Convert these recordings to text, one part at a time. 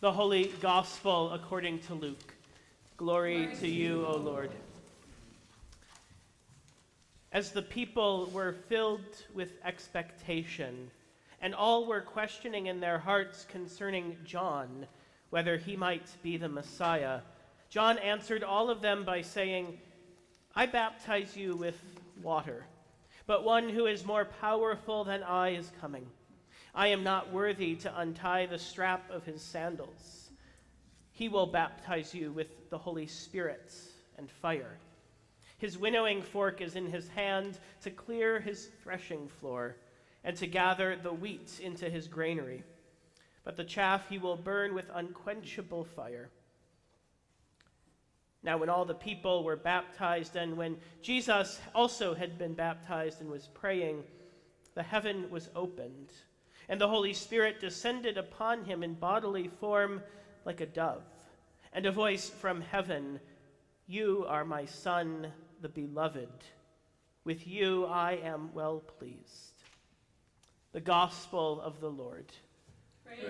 The Holy Gospel according to Luke. Glory to you, O Lord. As the people were filled with expectation, and all were questioning in their hearts concerning John, whether he might be the Messiah, John answered all of them by saying, I baptize you with water, but one who is more powerful than I is coming. I am not worthy to untie the strap of his sandals. He will baptize you with the Holy Spirit and fire. His winnowing fork is in his hand to clear his threshing floor and to gather the wheat into his granary. But the chaff he will burn with unquenchable fire. Now when all the people were baptized and when Jesus also had been baptized and was praying, the heaven was opened, and the Holy Spirit descended upon him in bodily form like a dove. And a voice from heaven, You are my Son, the beloved. With you I am well pleased. The Gospel of the Lord.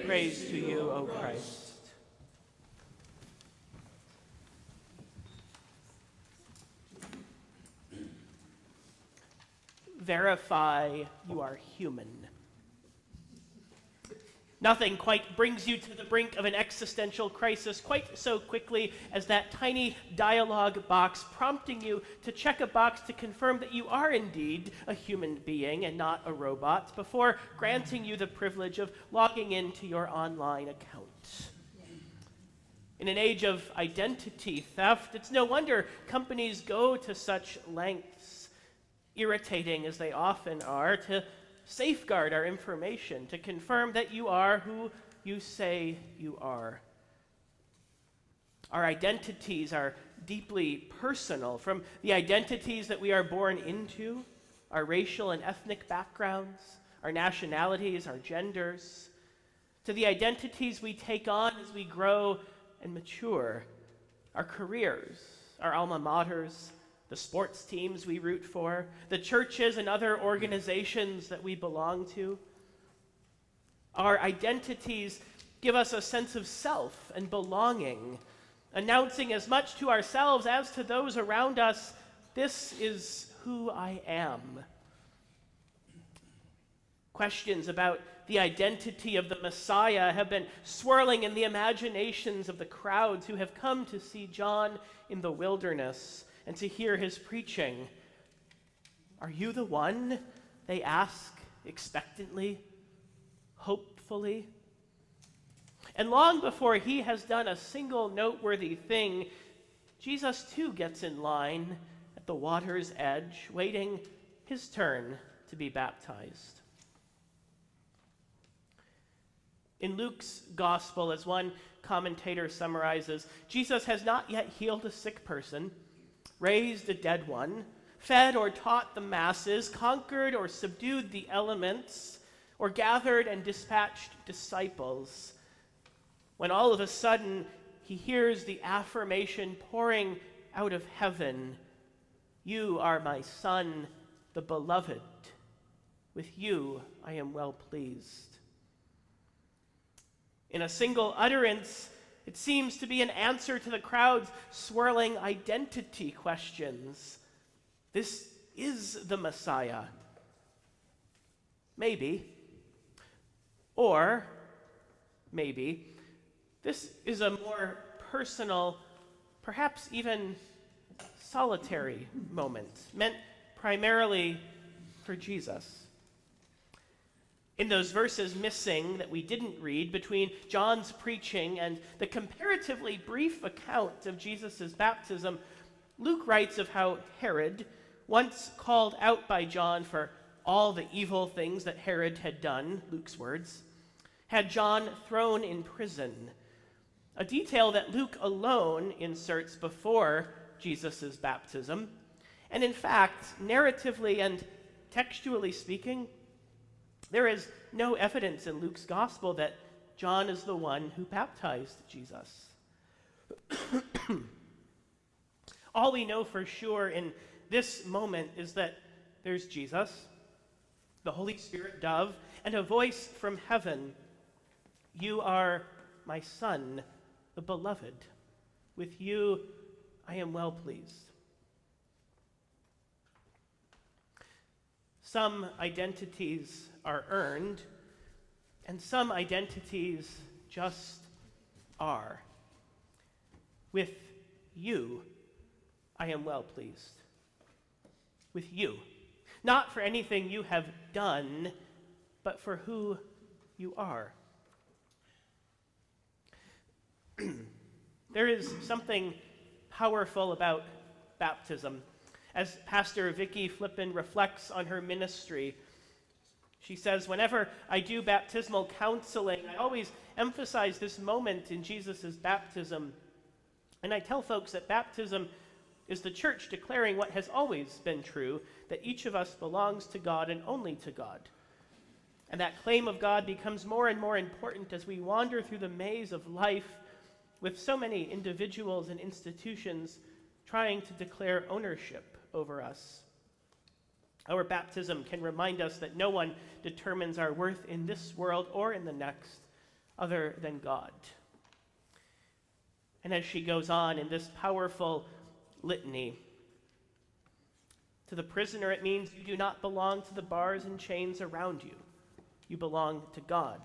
Praise to you, O Christ. Verify you are human. Nothing quite brings you to the brink of an existential crisis quite so quickly as that tiny dialogue box prompting you to check a box to confirm that you are indeed a human being and not a robot before granting you the privilege of logging into your online account. In an age of identity theft, it's no wonder companies go to such lengths, irritating as they often are, to safeguard our information, to confirm that you are who you say you are. Our identities are deeply personal, from the identities that we are born into, our racial and ethnic backgrounds, our nationalities, our genders, to the identities we take on as we grow and mature, our careers, our alma maters, the sports teams we root for, the churches and other organizations that we belong to. Our identities give us a sense of self and belonging, announcing as much to ourselves as to those around us, this is who I am. Questions about the identity of the Messiah have been swirling in the imaginations of the crowds who have come to see John in the wilderness and to hear his preaching. Are you the one? They ask expectantly, hopefully. And long before he has done a single noteworthy thing, Jesus too gets in line at the water's edge, waiting his turn to be baptized. In Luke's gospel, as one commentator summarizes, Jesus has not yet healed a sick person, raised a dead one, fed or taught the masses, conquered or subdued the elements, or gathered and dispatched disciples, when all of a sudden he hears the affirmation pouring out of heaven, You are my Son, the beloved. With you I am well pleased. In a single utterance, it seems to be an answer to the crowd's swirling identity questions. This is the Messiah. Maybe. Or maybe this is a more personal, perhaps even solitary moment, meant primarily for Jesus. In those verses missing that we didn't read between John's preaching and the comparatively brief account of Jesus' baptism, Luke writes of how Herod, once called out by John for all the evil things that Herod had done, Luke's words, had John thrown in prison, a detail that Luke alone inserts before Jesus' baptism. And in fact, narratively and textually speaking, there is no evidence in Luke's gospel that John is the one who baptized Jesus. All we know for sure in this moment is that there's Jesus, the Holy Spirit dove, and a voice from heaven. You are my Son, the Beloved. With you I am well pleased. Some identities are earned, and some identities just are. With you I am well pleased. With you. Not for anything you have done, but for who you are. There is something powerful about baptism. As Pastor Vicki Flippen reflects on her ministry, she says, whenever I do baptismal counseling, I always emphasize this moment in Jesus' baptism. And I tell folks that baptism is the church declaring what has always been true, that each of us belongs to God and only to God. And that claim of God becomes more and more important as we wander through the maze of life with so many individuals and institutions trying to declare ownership over us. Our baptism can remind us that no one determines our worth in this world or in the next other than God. And as she goes on in this powerful litany, to the prisoner it means you do not belong to the bars and chains around you. You belong to God.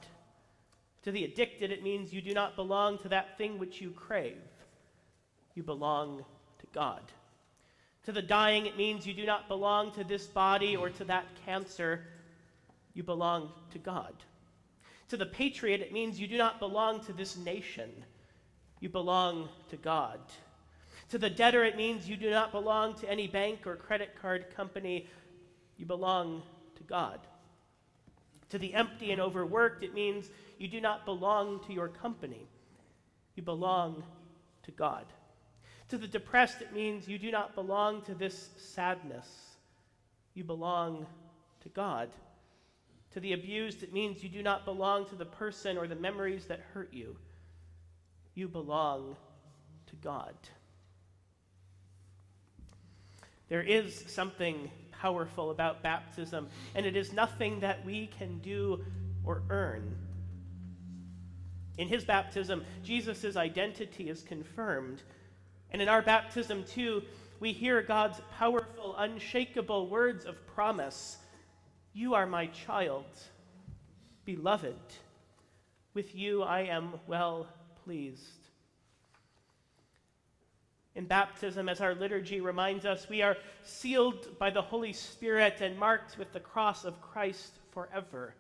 To the addicted it means you do not belong to that thing which you crave. You belong to God. To the dying it means you do not belong to this body or to that cancer. You belong to God. To the patriot it means you do not belong to this nation. You belong to God. To the debtor it means you do not belong to any bank or credit card company. You belong to God. To the empty and overworked it means you do not belong to your company. You belong to God. To the depressed it means you do not belong to this sadness. You belong to God. To the abused it means you do not belong to the person or the memories that hurt you. You belong to God. There is something powerful about baptism, and it is nothing that we can do or earn. In his baptism, Jesus' identity is confirmed. And in our baptism, too, we hear God's powerful, unshakable words of promise. You are my child, beloved. With you I am well pleased. In baptism, as our liturgy reminds us, we are sealed by the Holy Spirit and marked with the cross of Christ forever.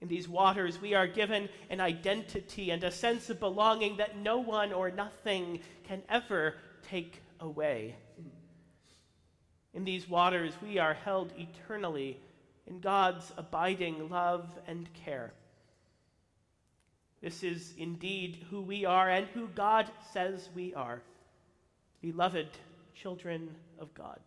In these waters, we are given an identity and a sense of belonging that no one or nothing can ever take away. In these waters, we are held eternally in God's abiding love and care. This is indeed who we are and who God says we are, beloved children of God.